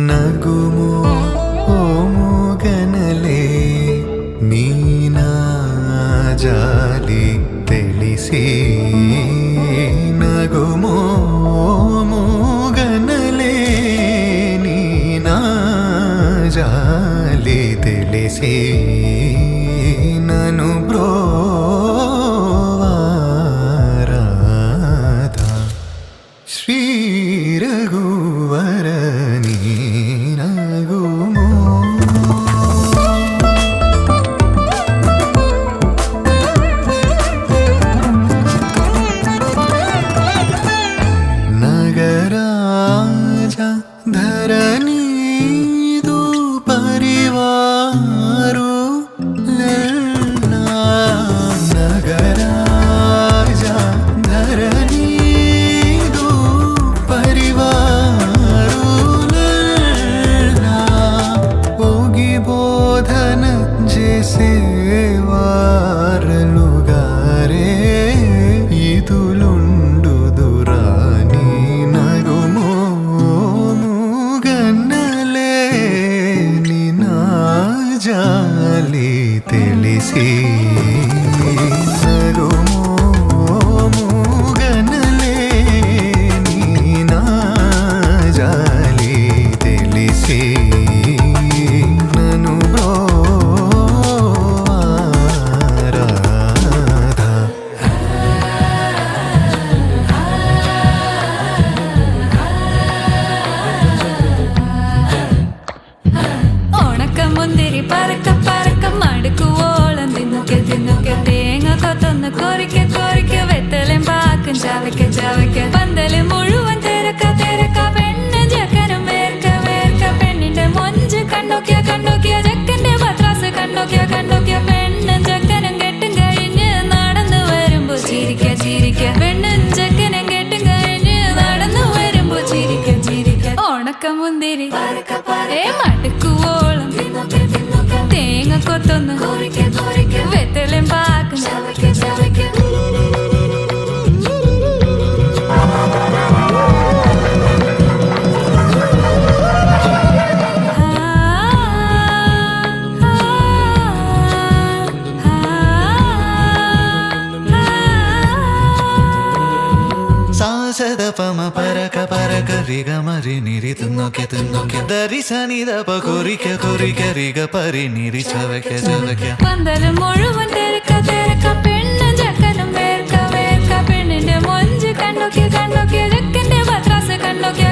నగుమో ఓముగనలే నీనా జాలి తెలిసి నగుమో ఓముగనలే నీనా జాలి తెలిసి నను బ్రోవారాధా శ్రీ రఘువరని నగుమో నగరాజ ధరణీదు పరివారు నగరాజ ధరణీదు పరివారు పోగి బోధన చేసేవారలుగారే ఇదులుండుదురాని నగుమో ముగన్నలే నినా జాలి తెలిసి నగుమో ముగన్నలే నినా జాలి తెలిసి నను బ్రోవారాధా ഉണക്കമുന്തിരി പറക്ക പറക്ക മടുക്കുവോളം തിന്നുക്കെ തേങ്ങ കൊത്തൊന്ന് കൊറിക്ക വെത്തലും പാക്കും ചവയ്ക്ക പന്തല് മുഴുവൻ തിരക്ക പെണ്ണ് ജക്കനും വേർക്ക പെണ്ണിന്റെ മൊഞ്ച് കണ്ടോക്കിയ ജക്കന്റെ പത്രാസ് കണ്ടോക്കിയ പെണ്ണും ജക്കനും കെട്ടും കഴിഞ്ഞ് നടന്നു വരുമ്പോ ചിരിക്ക പെണ്ണും ജക്കനും കെട്ടും കഴിഞ്ഞ് നടന്നു വരുമ്പോ ചിരിക്ക ഉണക്കമുന്തിരി മടുക്കുവോളം തേങ്ങ കൊത്തൊന്ന് വെത്തലും പാക്കും ചവയ്ക്ക సాసద పమ పరక రిగ మరి నిరి తున్నొకె దరి సని దప కొరిక రిగ పరి నిరి చవక പന്തല് മുഴുവൻ തിരക്ക പെണ്ണും ജക്കനും വേർക്ക പെണ്ണിന്റെ മൊഞ്ച് കണ്ടോക്കിയ ജക്കന്റെ പത്രാസ് കണ്ടോക്കിയ